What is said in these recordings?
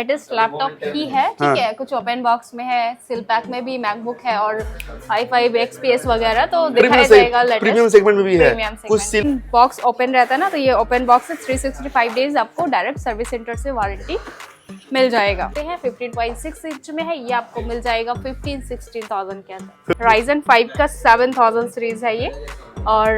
Latest laptop ही है, ठीक है। कुछ ओपन बॉक्स में है, सिल पैक में भी मैकबुक है और i5 XPS वगैरह तो दिखाया जाएगा। लेटेस्ट प्रीमियम सेगमेंट में भी है। कुछ सिल बॉक्स ओपन रहता है ना, तो ये ओपन बॉक्स से 365 डेज आपको डायरेक्ट सर्विस सेंटर से वारंटी मिल जाएगा। 15.6 इंच में है, ये आपको मिल जाएगा 15-16,000 के अंदर। Ryzen 5 का 7000 सीरीज है ये, और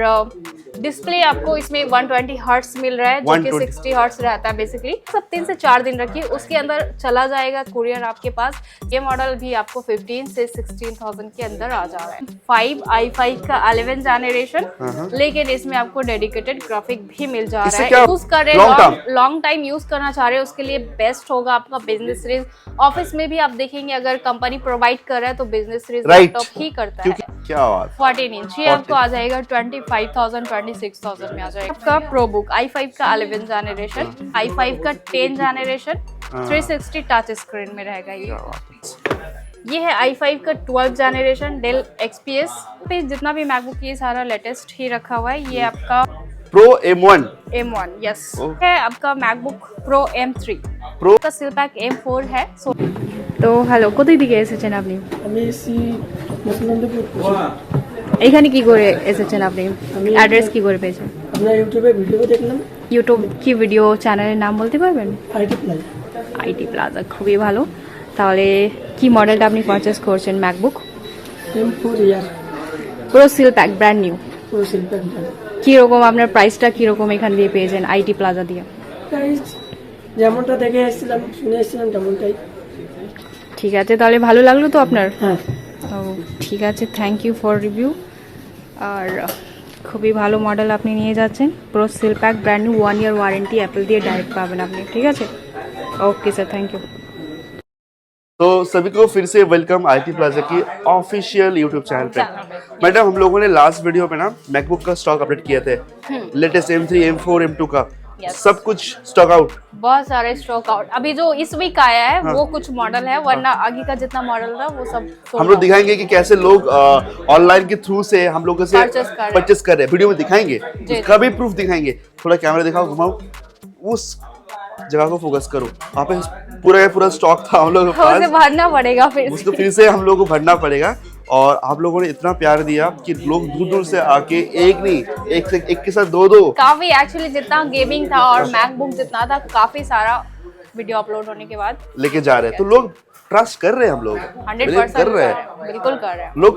डिस्प्ले आपको इसमें 120 हर्ट्ज मिल रहा है, जो कि 60 हर्ट्ज रहता है बेसिकली। सब 3 से 4 दिन रखिए, उसके अंदर चला जाएगा कुरियर आपके पास। ये मॉडल भी आपको 15 से 16,000 के अंदर आ जा रहा है। i5 का 11 जनरेशन, लेकिन इसमें आपको डेडिकेटेड ग्राफिक भी मिल जा रहा है। यूज कर रहे हैं, लॉन्ग टाइम यूज करना चाह रहे हैं, उसके लिए बेस्ट होगा आपका बिजनेस सीरीज। ऑफिस में भी आप देखेंगे अगर कंपनी प्रोवाइड कर रहा है तो बिजनेस सीरीज लैपटॉप ही करता है। क्या बात, 14 इंच ये आपको आ जाएगा 25,000 26,000 में आ जाएगा। आपका प्रो बुक i5 का 11 जनरेशन, i5 का 10 जनरेशन, 360 टच स्क्रीन में रहेगा ये है i5 का 12 जनरेशन डेल XPS पे। जितना भी मैकबुक ये सारा लेटेस्ट ही रखा हुआ है। ये आपका प्रो M1 यस है, आपका मैकबुक प्रो M3 प्रो का सिल पैक M4 है। তো হ্যালো, কোথায় দিকে এসেছেন আপনি? আমি এসি মুসলমানদের। এখানে কি করে এসেছেন আপনি? অ্যাড্রেস কি করে পেয়েছেন? আপনার ইউটিউবে ভিডিও দেখলাম। ইউটিউব কি ভিডিও চ্যানেলের নাম বলতে পারবেন? IT plaza. আইটি প্লাজা, খুবই ভালো। তাহলে কি মডেলটা আপনি পারচেজ করছেন? ম্যাকবুক M4 ইয়ার পুরো সিল প্যাক ব্র্যান্ড নিউ। পুরো সিল প্যাক। কীরকম আপনার প্রাইসটা কীরকম এখান দিয়ে পেয়েছেন আইটি প্লাজা দিয়ে? প্রাইস যেমনটা দেখে এসেছিলাম, শুনে এসেছিলাম তেমনটাই। ঠিক আছে, তাহলে ভালো লাগলো তো আপনার? হ্যাঁ। ও ঠিক আছে, থ্যাংক ইউ ফর রিভিউ। আর খুবই ভালো মডেল আপনি নিয়ে যাচ্ছেন, পুরো seal pack brand new, 1 year warranty Apple দিয়ে ডাইরেক্ট পাবেন আপনি। ঠিক আছে, ওকে স্যার, থ্যাংক ইউ। तो सभी को फिर से वेलकम आईटी प्लाजा की ऑफिशियल यूट्यूब चैनल पे। मैडम, हम लोगों ने लास्ट वीडियो में ना मैकबुक का स्टॉक अपडेट किए थे, लेटेस्ट M3 M4 M2 का। सब कुछ स्टॉक आउट, बहुत सारे स्टॉक आउट। अभी जो इस वीक आया है वो कुछ मॉडल है, वरना आगे का जितना मॉडल था वो सब हम लोग दिखाएंगे कि कैसे लोग ऑनलाइन के थ्रू से हम लोगों से परचेस कर रहे हैं। वीडियो में दिखाएंगे, उसका भी प्रूफ दिखाएंगे। थोड़ा कैमरा दिखाओ, घुमाओ, उस जगह को फोकस करो। वहाँ पे पूरा स्टॉक था हम लोग के पास, भरना पड़ेगा, फिर से हम लोग को भरना पड़ेगा। और आप लोगों ने इतना प्यार दिया कि लोग दूर दूर से आके एक नहीं, एक के साथ दो काफी, एक्चुअली जितना गेमिंग था और मैकबुक जितना था, काफी सारा वीडियो अपलोड होने के बाद लेके जा रहे हैं। तो लोग ट्रस्ट कर रहे हैं, हम लोग 100% कर रहे हैं, बिल्कुल कर रहे हैं। लोग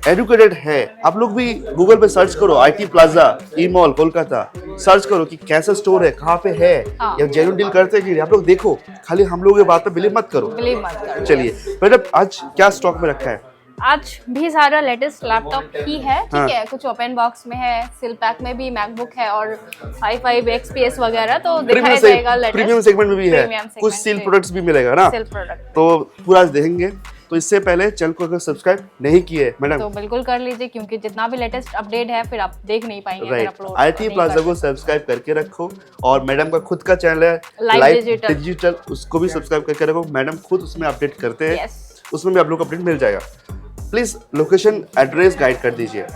एजुकेटेड है। आप लोग भी गूगल पे सर्च करो IT plaza E mall Kolkata, search करो कि कैसा स्टोर है, कहाँ पे है, या जेन्युइन डील करते हैं कि आप लोग देखो। खाली हम लोग की बात पे बिलीव मत करो। चलिए मैडम, आज क्या स्टॉक में रखा है? आज भी सारा लेटेस्ट लैपटॉप ही है, ठीक है। कुछ ओपन बॉक्स में है, सिल पैक में भी मैकबुक है और i5 XPS वगैरह तो दिखाया जाएगा। प्रीमियम सेगमेंट में भी है, कुछ सील प्रोडक्ट्स भी मिलेगा ना, तो पूरा देखेंगे। तो इससे पहले चैनल को अगर सब्सक्राइब नहीं किए मैडम तो बिल्कुल कर लीजिए, क्योंकि जितना भी लेटेस्ट अपडेट है फिर आप देख नहीं पाएंगे। राइट, आईटी प्लाजा को सब्सक्राइब करके रखो। और मैडम का खुद का चैनल है लाइव डिजिटल, उसको भी सब्सक्राइब करके रखो। मैडम खुद उसमें अपडेट करते हैं, उसमें भी आप लोग को अपडेट मिल जाएगा। प्लीज लोकेशन एड्रेस गाइड कर दीजिए।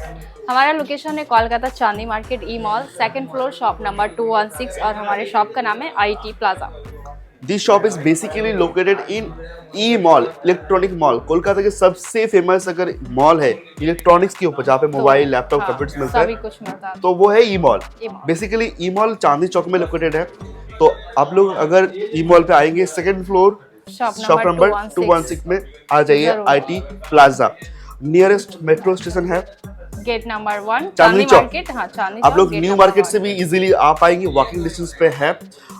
हमारा लोकेशन है Kolkata Chandni market E mall, 2nd floor, shop number 216, और हमारे शॉप का नाम है IT plaza. This shop is basically located in E mall, electronic mall. Kolkata के सबसे फेमस अगर मॉल है इलेक्ट्रॉनिक्स के ऊपर, जहाँ पे मोबाइल लैपटॉप कंप्यूटर्स मिलता है, तो वो है ई मॉल। बेसिकली ई मॉल चांदनी चौक में लोकेटेड है। तो आप लोग अगर ई मॉल पे आएंगे, 2nd फ्लोर, शॉप नंबर 216 में आ जाइए IT plaza. Nearest metro station है गेट नंबर 1 चांदनी चौक। चांदनी आप लोग न्यू मार्केट से भी इजीली आ पाएंगे, वॉकिंग डिस्टेंस पे है।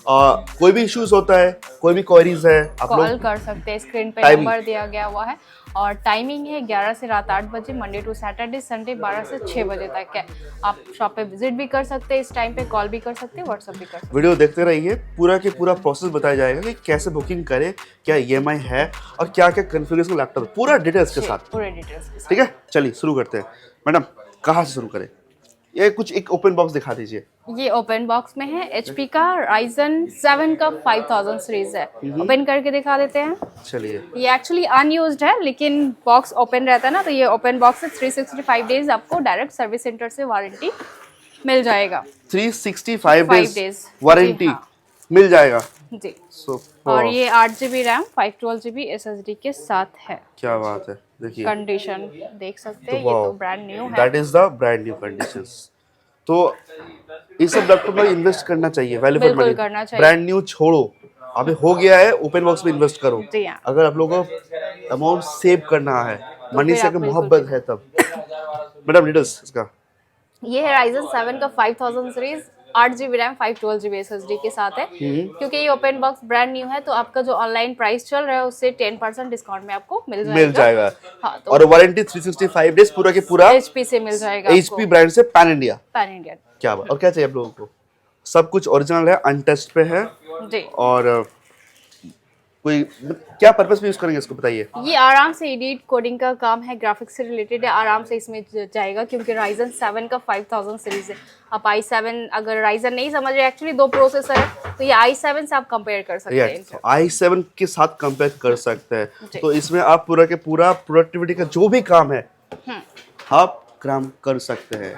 कोई भी इश्यूज होता है, कोई भी क्वेरीज है, आप कॉल कर सकते हैं। स्क्रीन पे नंबर दिया गया हुआ है, और टाइमिंग है 11 से रात 8 बजे, मंडे टू सैटरडे, संडे 12 से 6 बजे तक है। आप शॉप पे विजिट भी कर सकते हैं, इस टाइम पे कॉल भी कर सकते हैं, व्हाट्सएप भी कर सकते हैं। वीडियो देखते रहिए, पूरा के पूरा प्रोसेस बताया जाएगा कि कैसे बुकिंग करें, क्या EMI है और क्या क्या कॉन्फ़िगरेशन लैपटॉप, पूरा डिटेल्स के साथ। पूरे डिटेल्स के साथ। ठीक है, चलिए शुरू करते हैं। मैडम, कहाँ से शुरू करें? ये कुछ एक ओपन बॉक्स दिखा दीजिए। ये ओपन बॉक्स में है, HP का Ryzen 7 का 5000 सीरीज है। ओपन करके दिखा देते हैं। चलिए, ये एक्चुअली अनयूज्ड है, लेकिन बॉक्स ओपन रहता है ना, तो ये ओपन बॉक्स से 365 डेज आपको डायरेक्ट सर्विस सेंटर से वारंटी मिल जाएगा। 365 डेज वारंटी मिल जाएगा। जी। सो और ये 8 GB रैम 512 GB SSD के साथ है। क्या बात है, देखिए कंडीशन देख सकते हैं, ये तो ब्रांड न्यू है। That is the brand new conditions. तो इस सब लैपटॉप में इन्वेस्ट करना चाहिए, वैल्यू फॉर बिल्कुल मनी। करना चाहिए। ब्रांड न्यू छोड़ो, अभी हो गया है, ओपन बॉक्स में इन्वेस्ट करो। जी हाँ। अगर आप लोगों को अमाउंट सेव करना है, तो मनी फिर से आप अगर बिल्कुल मोहब्बत है तब। मैडम डिटेल्स इसका। ये है Ryzen 7 का 5000 series, 8 GB RAM 512 GB SSD के साथ है। क्योंकि ये ओपन बॉक्स ब्रांड न्यू है, तो आपका जो ऑनलाइन प्राइस चल रहा है उससे 10% डिस्काउंट में आपको मिल जाएगा। हाँ, तो और वारंटी 365 डेज पूरा के पूरा HP से मिल जाएगा। HP ब्रांड से, पैन इंडिया। Pan India. क्या बात, और क्या चाहिए आप लोगों को? सब कुछ ओरिजिनल है, अनटच्ड पे है। जी। और कोई क्या पर्पस में यूज करेंगे इसको बताइए? ये आराम से एडिट कोडिंग का काम है, ग्राफिक्स से रिलेटेड है, आराम से इसमें जाएगा। क्योंकि Ryzen 7 का 5000 सीरीज है। आप i7 अगर Ryzen नहीं समझ रहे, एक्चुअली 2 प्रोसेसर है, तो ये i7 से आप कंपेयर कर सकते हैं। तो i7 के साथ कंपेयर कर सकते हैं। तो इसमें आप पूरा के पूरा प्रोडक्टिविटी का जो भी काम है आप काम कर सकते हैं।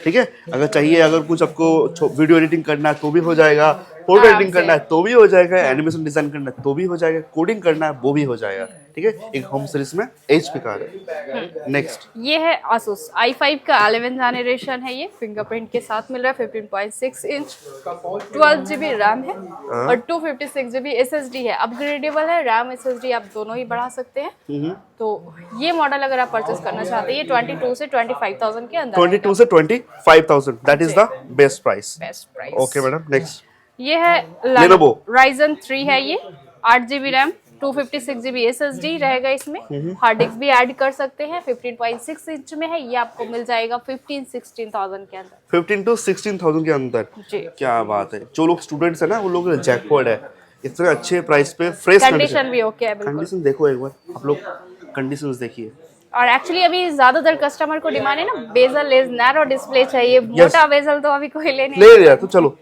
ठीक है, अगर चाहिए, अगर कुछ आपको वीडियो एडिटिंग करना है तो भी हो जाएगा, फोटो एडिटिंग करना है तो भी हो जाएगा, एनिमेशन डिजाइन करना है तो भी हो जाएगा, कोडिंग करना है वो भी हो जाएगा। ठीक है, एक होम सीरीज में HP का है। नेक्स्ट ये है Asus i5 का 11th जनरेशन है। ये फिंगरप्रिंट के साथ मिल रहा है, 15.6 इंच, 12 GB रैम है और 256 GB SSD है। अपग्रेडेबल है, रैम SSD आप दोनों ही बढ़ा सकते हैं। तो ये मॉडल अगर आप परचेस करना चाहते हैं, ये 22 से 25,000 के अंदर। 22 से 25,000, that is the best price. Okay madam, next. ये है Lenovo Ryzen 3 है। ये 8 GB रैम 256 GB SSD रहेगा इसमें। हार्ड डिस्क भी ऐड कर सकते हैं, 15.6 इंच में है। ये आपको मिल जाएगा 15-16,000 के अंदर। 15 to 16,000 के अंदर। जी। क्या बात है, जो लोग स्टूडेंट्स है ना, वो लोग जैकपॉट है, इतने अच्छे प्राइस पे फ्रेश कंडीशन भी ओके है। बिल्कुल कंडीशन देखो एक बार, आप लोग कंडीशंस देखिए। और एक्चुअली अभी ज्यादातर कस्टमर को डिमांड है ना, बेजल लेस नैरो डिस्प्ले चाहिए। मोटा बेजल तो अभी कोई ले नहीं। ले यार, तो चलो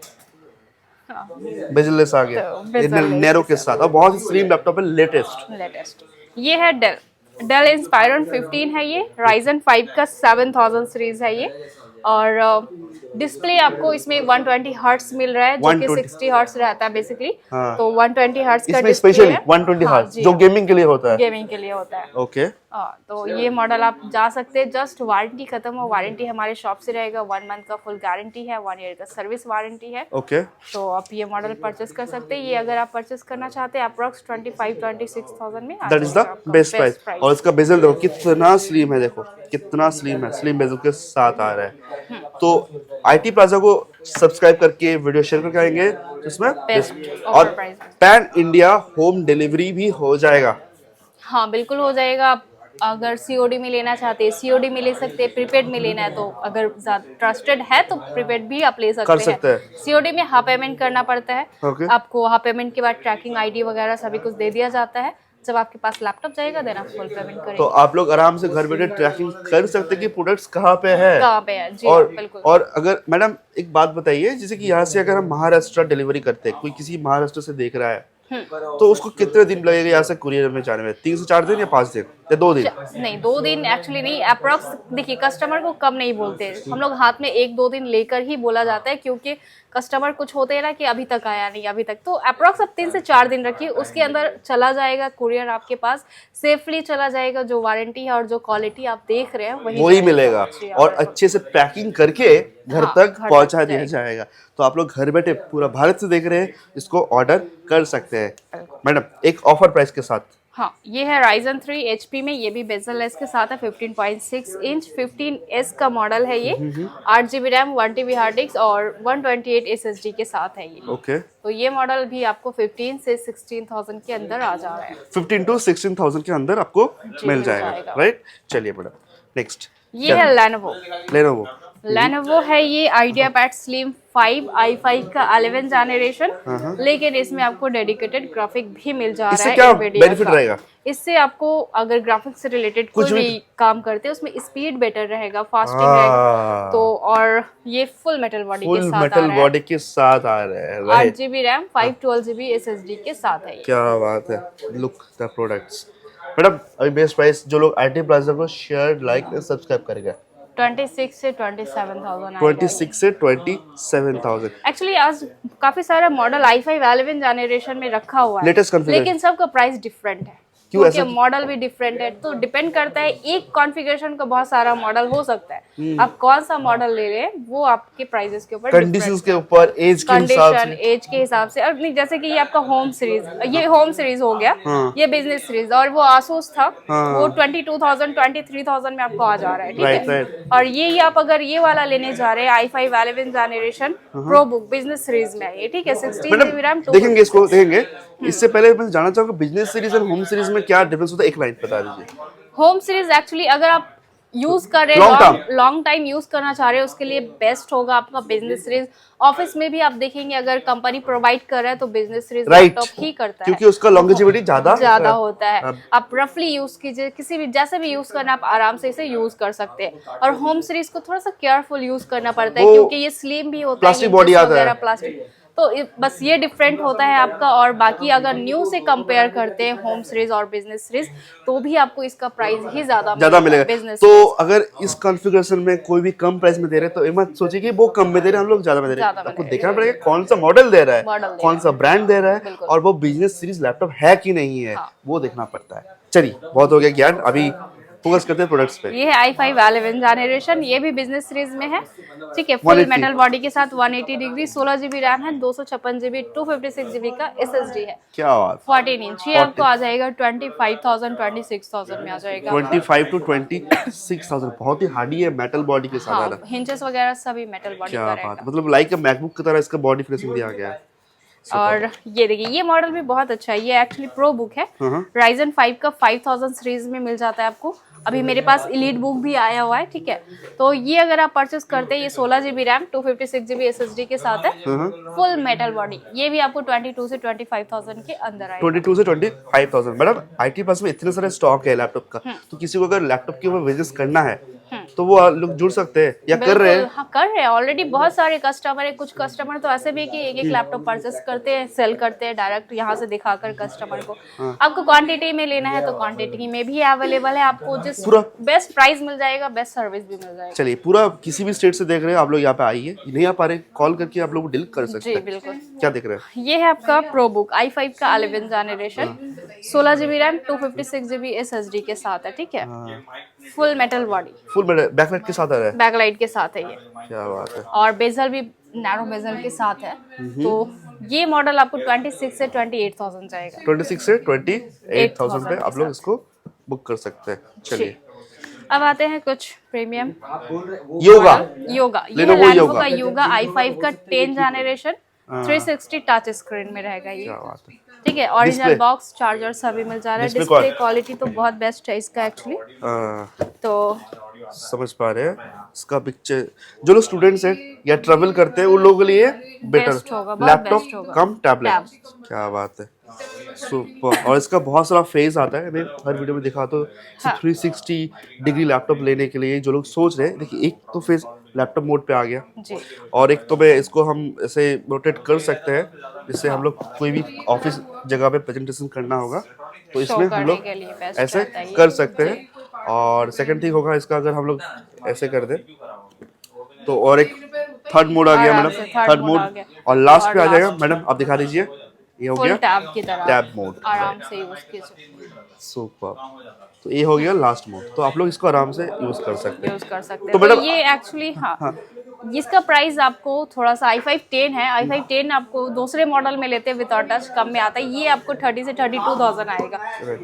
बेजललेस आ गया, bezel-less नैरो के साथ, और बहुत ही स्लिम लैपटॉप है, लेटेस्ट। ये है डेल इंस्पायरन 15 है। ये Ryzen 5 का 7000 सीरीज है ये। और डिस्प्ले आपको इसमें 120 हर्ट्ज मिल रहा है, जो कि 60 हर्ट्ज रहता है बेसिकली। तो 120 हर्ट्ज का इसमें डिस्प्ले स्पेशली है। 120 हाँ, हर्ट्ज जो गेमिंग के लिए होता है। गेमिंग के लिए होता है। ओके। तो ये मॉडल आप जा सकते हैं। जस्ट वारंटी खत्म हो, वारंटी हमारे शॉप से रहेगा। 1 मंथ का फुल गारंटी है, 1 ईयर का सर्विस वारंटी है। ओके। तो आप ये मॉडल परचेस कर सकते हैं। ये अगर आप परचेस करना चाहते हैं अप्रोक्स 25-26,000 में that is the best price. और इसका बेजल देखो कितना स्लिम है, देखो कितना स्लिम है, स्लिम बेजल के साथ आ रहा है। तो IT प्लाजा को सब्सक्राइब करके वीडियो शेयर करके आएंगे, इसमें और पैन इंडिया होम डिलीवरी भी हो जाएगा। हाँ बिल्कुल हो जाएगा। आप अगर COD में लेना चाहते हैं COD में ले सकते हैं, प्रीपेड में लेना है तो अगर ट्रस्टेड है तो प्रीपेड भी आप ले सकते हैं। COD में हाफ पेमेंट करना पड़ता है। आपको हाफ पेमेंट के बाद ट्रैकिंग ID वगैरह सभी कुछ दे दिया जाता है। जब आपके पास लैपटॉप जाएगा देन आप फुल पेमेंट करेंगे। तो आप लोग आराम से घर बैठे ट्रैकिंग कर सकते हैं कि प्रोडक्ट्स कहाँ पे है। जी, बिल्कुल। और अगर मैडम एक बात बताइए, जैसे कि यहाँ से अगर हम महाराष्ट्र डिलीवरी करते हैं, कोई किसी महाराष्ट्र से देख रहा है तो उसको कितने दिन लगेगा यहाँ से कुरियर में जाने में? 3 से 4 दिन या 5 दिन या 2 दिन? नहीं 2 दिन एक्चुअली नहीं, अप्रोक्स देखिए कस्टमर को कम नहीं बोलते, हम लोग हाथ में 1-2 दिन लेकर ही बोला जाता है। क्योंकि कस्टमर कुछ होते हैं ना कि अभी तक आया नहीं अभी तक, तो अप्रोक्स आप 3 से 4 दिन रखिए, उसके अंदर चला जाएगा कुरियर आपके पास, सेफली चला जाएगा। जो वारंटी है और जो क्वालिटी आप देख रहे हैं वही मिलेगा और अच्छे से पैकिंग करके घर तक पहुंचा दिया जाएगा। तो आप लोग घर बैठे पूरा भारत से देख रहे हैं, इसको ऑर्डर कर सकते हैं मैडम एक ऑफर प्राइस के साथ। हाँ, ये है Ryzen 3 HP में, ये भी बेजल-लेस के साथ है, 15.6 इंच 15S का मॉडल है ये। 8 GB RAM 1 TB hard disk और 128 SSD के साथ है ये। ओके। तो ये मॉडल भी आपको 15 से 16,000 के अंदर आ जा रहा है। 15 to 16,000 के अंदर आपको मिल जाएगा, राइट? चलिए मैडम नेक्स्ट। ये है Lenovo है ये IdeaPad Slim 5 i5 का 11th जनरेशन, लेकिन इसमें आपको डेडिकेटेड ग्राफिक भी मिल जा रहा है। इससे क्या बेनिफिट रहेगा? इससे आपको अगर ग्राफिक्स से रिलेटेड कोई भी काम करते हैं उसमें स्पीड बेटर रहेगा, फास्टिंग रहेगा। तो और ये फुल मेटल बॉडी के साथ आ रहा है, 8 GB रैम 512 GB SSD के साथ है। क्या बात है, लुक द प्रोडक्ट्स। मैडम अभी बेस्ट प्राइस, जो लोग IT प्लाजा को शेयर लाइक सब्सक्राइब करेंगे 26 से 27,000 26 से 27,000 एक्चुअली आज काफी सारा मॉडल i5 11 जनरेशन में रखा हुआ है, लेटेस्ट कॉन्फ़िगरेशन, लेकिन सबका प्राइस डिफरेंट है क्योंकि मॉडल भी डिफरेंट है। तो डिपेंड करता है, एक कॉन्फ़िगरेशन का बहुत सारा मॉडल हो सकता है। आप कौन सा मॉडल ले रहे हैं वो आपके प्राइसेस के ऊपर, कंडीशंस के ऊपर, एज के हिसाब से, एज के हिसाब से। और नहीं, जैसे कि ये आपका होम सीरीज, ये होम सीरीज हो गया, ये बिजनेस सीरीज, और वो आसूस था, वो 22,000 23,000 में आपको आ जा रहा है, ठीक है। और ये आप अगर ये वाला लेने जा रहे हैं i5 11 generation pro book business series में है, ठीक है, 16 GB रैम। देखेंगे इसको, देखेंगे। इससे पहले मैं जानना चाहूंगा बिजनेस सीरीज और होम सीरीज में क्या डिफरेंस होता है, एक लाइन बता दीजिए। होम सीरीज एक्चुअली अगर आप यूज कर रहे हैं, लॉन्ग टाइम यूज करना चाह रहे हैं, उसके लिए बेस्ट होगा आपका बिजनेस सीरीज। ऑफिस में भी आप देखेंगे अगर कंपनी प्रोवाइड कर रहा है तो बिजनेस सीरीज लैपटॉप ही करता है, क्योंकि उसका लॉन्जेविटी ज्यादा होता है। आप रफली यूज कीजिए, किसी भी जैसे भी यूज करना, आप आराम से इसे यूज कर सकते हैं। और होम सीरीज को थोड़ा सा केयरफुल यूज करना पड़ता है क्योंकि ये स्लिम भी होता है, प्लास्टिक बॉडी आता है, प्लास्टिक, तो बस ये डिफरेंट होता है आपका। और बाकी अगर न्यू से कंपेयर करते हैं होम सीरीज और बिजनेस सीरीज, तो भी आपको इसका प्राइस ही ज्यादा मिलेगा बिजनेस। तो अगर इस कॉन्फ़िगरेशन में कोई भी कम प्राइस में दे रहे हैं तो ये मत सोचिए कि वो कम में दे रहे हैं, हम लोग ज्यादा में दे रहे हैं। आपको देखना पड़ेगा कौन सा मॉडल दे रहा है, कौन सा ब्रांड दे रहा है, और वो बिजनेस सीरीज लैपटॉप है कि नहीं है, वो देखना पड़ता है। चलिए, बहुत हो गया ज्ञान, अभी फोकस करते हैं प्रोडक्ट्स पे। ये है i5 11 जनरेशन, ये भी बिजनेस सीरीज में है, ठीक है। फुल मेटल बॉडी के साथ 180 डिग्री, 16 GB रैम है, 256 GB 256 GB का SSD है। क्या बात, 14 इंच। ये आपको आ जाएगा 25,000 26,000 में आ जाएगा। 25 to 26,000, बहुत ही हार्डी है, मेटल बॉडी के साथ आ रहा है। हिंचेस वगैरह सभी मेटल बॉडी का रहेगा। मतलब लाइक मैकबुक की तरह इसका बॉडी फिनिशिंग दिया गया है। और ये देखिए, ये मॉडल भी बहुत अच्छा है, ये एक्चुअली प्रो बुक है, Ryzen 5 का 5000 सीरीज में मिल जाता है आपको। अभी मेरे पास एलीट बुक भी आया हुआ है, ठीक है। तो ये अगर आप परचेस करते हैं, ये 16 GB रैम 256 GB SSD के साथ है, फुल मेटल बॉडी। ये भी आपको 22 से 25,000 के अंदर आएगा। 22 से 25,000। मैडम IT पास में इतने सारे स्टॉक है लैपटॉप का, तो किसी को अगर लैपटॉप के ऊपर बिजनेस करना है तो वो लोग जुड़ सकते हैं या कर रहे हैं? हाँ, कर रहे हैं ऑलरेडी। बहुत सारे कस्टमर है, कुछ कस्टमर तो ऐसे भी है कि एक लैपटॉप परचेस करते हैं, सेल करते हैं डायरेक्ट यहाँ से दिखाकर कस्टमर को। आपको क्वांटिटी में लेना है तो क्वांटिटी में भी अवेलेबल है, आपको जिस बेस्ट प्राइस मिल जाएगा, बेस्ट सर्विस भी मिल जाएगा। चलिए, पूरा किसी भी स्टेट से देख रहे हैं आप लोग, यहाँ पे आइए, नहीं आ पा रहे कॉल करके आप लोग डील कर सकते हैं। जी बिल्कुल। क्या देख रहे हैं? ये है आपका प्रो बुक i5 का 11 generation, 16 GB RAM 256 GB SSD के साथ है, ठीक है। Full metal body, full backlight के साथ आ रहा है, बैकलाइट के साथ है ये। क्या बात है। और बेजल भी नैरो बेजल के साथ है। तो ये मॉडल आपको 26 से 28,000 जाएगा। 26 से 28,000 पे आप लोग इसको बुक कर सकते हैं। चलिए, अब आते हैं कुछ प्रीमियम योगा Lenovo का योगा i5 का 10 जनरेशन 360 टच स्क्रीन में रहेगा ये, ठीक है। ओरिजिनल बॉक्स, चार्जर सभी मिल जा रहा है। डिस्प्ले क्वालिटी तो बहुत बेस्ट है इसका एक्चुअली, तो समझ पा रहे हैं इसका पिक्चर। जो लोग स्टूडेंट्स हैं या ट्रैवल करते हैं उन लोगों के लिए बेटर, लैपटॉप कम टैबलेट। क्या बात है, सुपर। और इसका बहुत सारा फेज आता है, मैं हर वीडियो में दिखाता हूँ। 360 डिग्री लैपटॉप लेने के लिए जो लोग सोच रहे हैं, देखिए एक तो फेज लैपटॉप मोड पे आ गया जी, और एक तो मैं इसको हम ऐसे रोटेट कर सकते हैं, जिससे हम लोग कोई भी ऑफिस जगह पे प्रेजेंटेशन करना होगा तो इसमें हम लोग ऐसे कर सकते हैं। और सेकंड थिंग होगा इसका, अगर हम लोग ऐसे कर दें तो, और एक थर्ड मोड आ गया मैडम, थर्ड मोड। और लास्ट पे आ जाएगा मैडम, आप दिखा दीजिए, ये हो गया टैब की तरह, टैब मोड, आराम से यूज कीजिए। सुपर। तो ये हो गया लास्ट मोड, तो आप लोग इसको आराम से यूज कर सकते हैं। तो मैडम ये एक्चुअली इसका प्राइस आपको थोड़ा सा i5 10 है, i5 10 आपको दूसरे मॉडल में लेते हैं विदाउट टच कम में आता है, ये आपको 30 से 32,000 आएगा।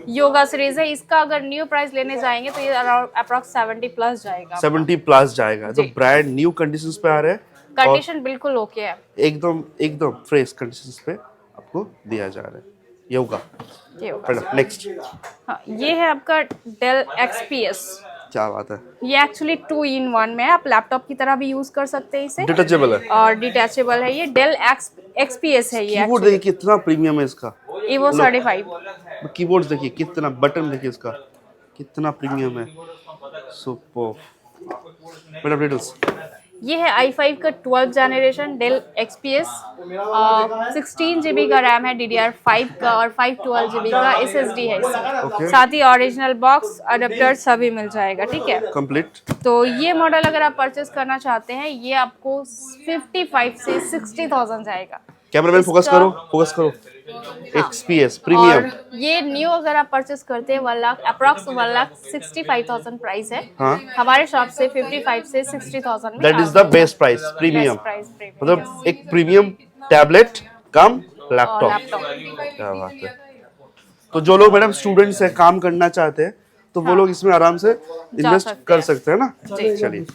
योगा सीरीज है, इसका अगर न्यू प्राइस लेने जाएंगे तो ये अराउंड अप्रॉक्स 70 प्लस जाएगा, 70 प्लस जाएगा। तो ब्रांड न्यू कंडीशंस पे आ रहे हैं, कंडीशन बिल्कुल ओके है, एकदम फ्रेश कंडीशंस पे आपको दिया जा रहा है योगा। नेक्स्ट, हाँ, ये है आपका डेल XPS। क्या बात है, ये एक्चुअली 2-in-1 में है, आप लैपटॉप की तरह भी यूज कर सकते हैं इसे, डिटैचेबल है और डिटैचेबल है। ये डेल XPS है। ये कीबोर्ड देखिए कितना प्रीमियम है इसका, Evo 35 कीबोर्ड देखिए कितना, बटन देखिए इसका कितना प्रीमियम है, सुपर। मैडम डिटेल्स, ये है i5 का 12th generation Dell XPS, 16 GB का रैम है DDR5 का और 512 GB का SSD है इसमें। साथ ही ओरिजिनल बॉक्स अडेप्टर सभी मिल जाएगा, ठीक है, कंप्लीट। तो ये मॉडल अगर आप परचेस करना चाहते हैं ये आपको 55 से 60,000 जाएगा। कैमरामैन फोकस करो। XPS premium. और ये न्यू अगर आप परचेस करते हैं 1,65,000 प्राइस है। हाँ? हमारे शॉप से 55 से 60,000 में that is the best price, premium. मतलब एक प्रीमियम टैबलेट कम लैपटॉप। क्या बात है। तो जो लोग मैडम स्टूडेंट्स है, काम करना चाहते हैं, तो वो लोग इसमें आराम से इन्वेस्ट कर सकते हैं ना। चलिए,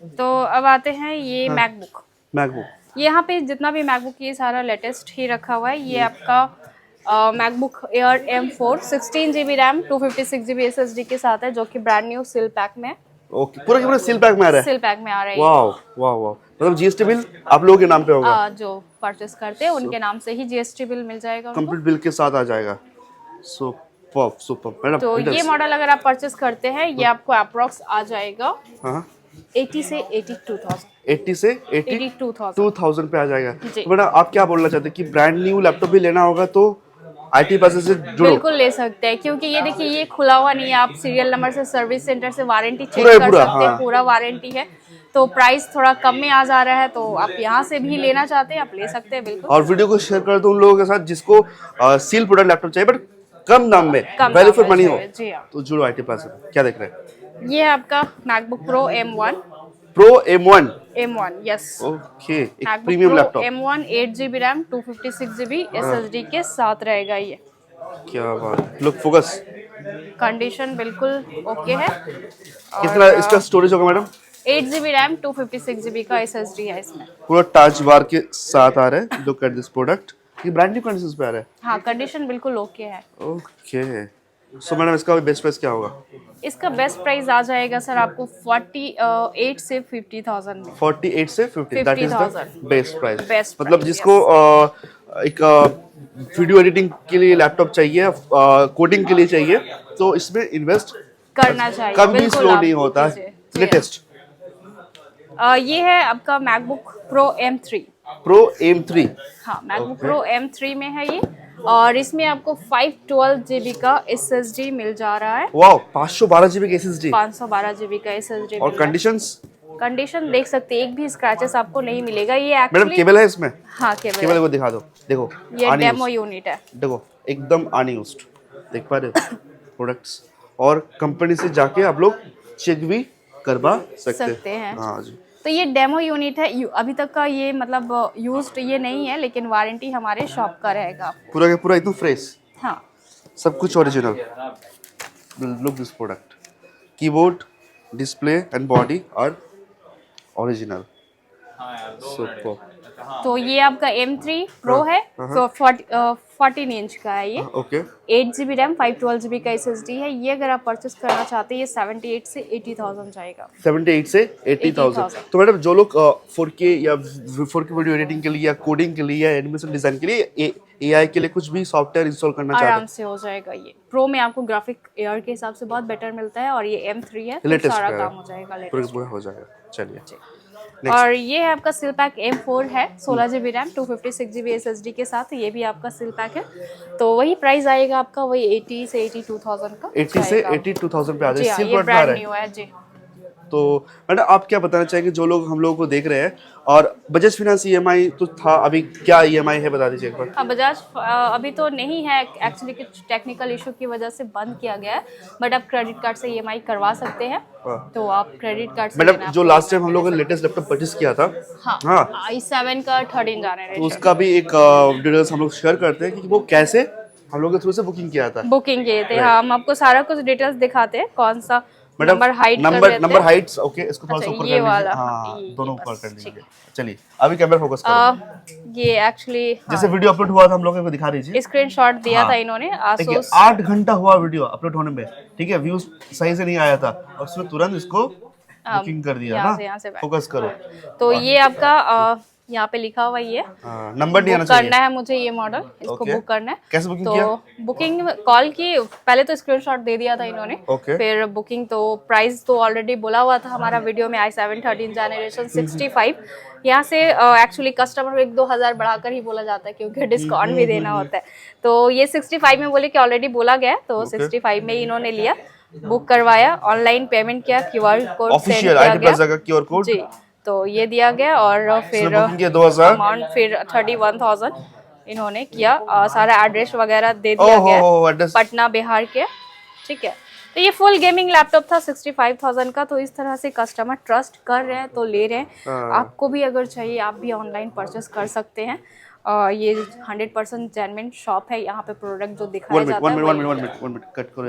तो अब आते हैं ये मैकबुक। यहाँ पे जितना भी मैकबुक ये सारा लेटेस्ट ही रखा हुआ है। ये आपका MacBook air M4 16 GB RAM 256 GB SSD के साथ है, जो कि ब्रांड न्यू सील पैक में। ओके, पूरा पूरा सील पैक में आ रहा है। सील पैक में आ रहा है। वाह। मतलब GST बिल आप लोगों के नाम पे होगा। जो परचेस करते हैं उनके नाम से ही GST बिल मिल जाएगा, कंप्लीट बिल के साथ आ जाएगा। Super madam. तो ये मॉडल अगर आप परचेस करते हैं ये आपको अप्रॉक्स आ जाएगा 80 से 82,000। 80 से 82,000 पे आ जाएगा। तो मैडम आप क्या बोलना चाहते हैं कि ब्रांड न्यू लैपटॉप भी लेना होगा तो IT पैसे से जुड़ो? बिल्कुल ले सकते हैं, क्योंकि ये देखिए ये खुला हुआ नहीं है। आप सीरियल नंबर से सर्विस सेंटर से वारंटी चेक कर सकते हैं, पूरा वारंटी है। तो प्राइस थोड़ा कम में आ जा रहा है, तो आप यहाँ से भी लेना चाहते हैं आप ले सकते हैं बिल्कुल। और वीडियो को शेयर कर दो उन लोगों के साथ जिसको सील प्रोडक्ट लैपटॉप चाहिए बट कम दाम में, वैल्यू फॉर मनी हो, तो जुड़ो IT पैसे। क्या देख रहे हैं? ये है आपका MacBook Pro M1 yes. Okay, एक premium laptop M1 8 GB RAM 256 GB SSD के साथ रहेगा ये। क्या बात। लुक फोकस, कंडीशन बिल्कुल ओके है। कितना इसका स्टोरेज होगा मैडम? 8 GB रैम 256 GB का SSD है इसमें। पूरा टच बार के साथ आ रहा है। Look at this product. ये ब्रांड न्यू कंडीशंस पे आ रहा है। हाँ, कंडीशन बिल्कुल ओके है। ओके, सो मैडम इसका बेस्ट प्राइस क्या होगा? इसका बेस्ट प्राइस आ जाएगा सर आपको 48 से 50,000 में। 48 से 50, that is the best price. मतलब price, जिसको एक वीडियो एडिटिंग के लिए लैपटॉप चाहिए, कोडिंग के लिए चाहिए, तो इसमें इन्वेस्ट करना चाहिए। कभी स्लो नहीं होता। लेटेस्ट ये है आपका मैकबुक प्रो M3। हाँ, मैकबुक प्रो M3 में है ये, और इसमें आपको 512 GB का SSD मिल जा रहा है। वाओ, 512 GB का SSD। 512 GB का SSD। और कंडीशन देख सकते हैं, एक भी स्क्रैचेस आपको नहीं मिलेगा। ये एक्चुअली मैडम केबल है इसमें? हाँ, केबल को दिखा दो। देखो ये डेमो यूनिट है, देखो एकदम अनयूज्ड, देख पा रहे हो प्रोडक्ट्स। और कंपनी से जाके आप लोग चेक भी करवा सकते हैं। हाँ जी। तो ये डेमो यूनिट है, अभी तक का ये मतलब यूज्ड ये नहीं है, लेकिन वारंटी हमारे शॉप का रहेगा। पूरा का पूरा एकदम फ्रेश। हाँ, सब कुछ original. Look this product, keyboard, display and body are original. Super. तो ये आपका M3 Pro है, तो 14 इंच का है ये। ओके। 8 GB रैम 512 GB का SSD है। ये अगर आप परचेस करना चाहते हैं ये 78 से 80,000 जाएगा। 78 से 80,000। तो मैडम जो लोग 4K या 4K वीडियो एडिटिंग के लिए या कोडिंग के लिए या एनिमेशन डिजाइन के लिए AI के लिए कुछ भी सॉफ्टवेयर इंस्टॉल करना चाहते हैं, आराम से हो जाएगा। ये प्रो में आपको ग्राफिक एआर के हिसाब से बहुत बेटर मिलता है, और ये M3 है तो सारा काम हो जाएगा, लेटेस्ट पूरा हो जाएगा। चलिए। और ये है आपका सील पैक M4 है, 16 GB रैम 256 GB SSD के साथ। ये भी आपका सील पैक है, तो वही प्राइस आएगा आपका, वही 80 से 82,000 का। 80 से 82,000 पे आ जाएगा। ये ब्रांड न्यू है जी। तो मैडम आप क्या बताना चाहेंगे जो लोग हम लोगों को देख रहे हैं, और बजाज फाइनेंस EMI तो था, अभी क्या EMI है बता दीजिए एक बार। बजाज अभी तो नहीं है, एक्चुअली कुछ टेक्निकल इशू की वजह से बंद किया गया है, बट आप क्रेडिट कार्ड से EMI करवा सकते हैं। तो आप क्रेडिट कार्ड से मैडम जो लास्ट टाइम हम लोगों ने लेटेस्ट लैपटॉप परचेस किया था, हाँ i7 का 13 जनरेशन, तो उसका भी एक डिटेल्स हम लोग शेयर करते हैं कि वो कैसे हम लोग के थ्रू से बुकिंग किया था। बुकिंग किए थे, हाँ, हम आपको सारा कुछ डिटेल्स दिखाते हैं, कौन सा नंबर हाइट्स। ओके, इसको थोड़ा सा ऊपर कर लीजिए। वाला, हाँ, दोनों ऊपर कर लीजिए। चलिए अभी कैमरा फोकस करो। ये एक्चुअली जैसे वीडियो अपलोड हुआ था हम लोगों को दिखा दीजिए। स्क्रीनशॉट दिया था इन्होंने। 8 घंटा हुआ वीडियो अपलोड होने में, ठीक है, व्यूज सही से नहीं आया था, और उसने तुरंत इसको बुकिंग कर दिया ना। फोकस करो। तो ये आपका यहाँ पे लिखा हुआ ये नंबर नहीं आना बुक करना चाहिए। है मुझे ये मॉडल, इसको Okay. बुक करना है। कैसे बुकिंग तो किया? बुकिंग कॉल की, पहले तो स्क्रीनशॉट दे दिया था इन्होंने। Okay. फिर बुकिंग तो प्राइस तो ऑलरेडी बोला हुआ था हमारा वीडियो में, i7 13 जनरेशन 65। यहाँ से एक्चुअली कस्टमर को 1-2 हज़ार बढ़ाकर ही बोला जाता है क्योंकि डिस्काउंट भी देना होता है। तो ये 65 में बोले कि ऑलरेडी बोला गया, तो 65 में ही इन्होंने लिया, बुक करवाया, ऑनलाइन पेमेंट किया, QR कोड सेंड ऑफिशियल किया आईटी प्लाजा गया का QR कोड। जी। तो ये दिया गया और फिर बुकिंग किया 2000। अमाउंट फिर 31,000 इन्होंने किया। सारा एड्रेस वगैरह दे दिया गया, एड्रेस पटना बिहार के, ठीक है। तो ये फुल गेमिंग लैपटॉप था 65,000 का। तो इस तरह से कस्टमर ट्रस्ट कर रहे हैं तो ले रहे हैं। आपको भी अगर चाहिए आप भी ऑनलाइन परचेस कर सकते हैं। ये 100% जेन्युइन शॉप है, यहाँ पे प्रोडक्ट जो दिखाया जाता है वन मिनट कट करो।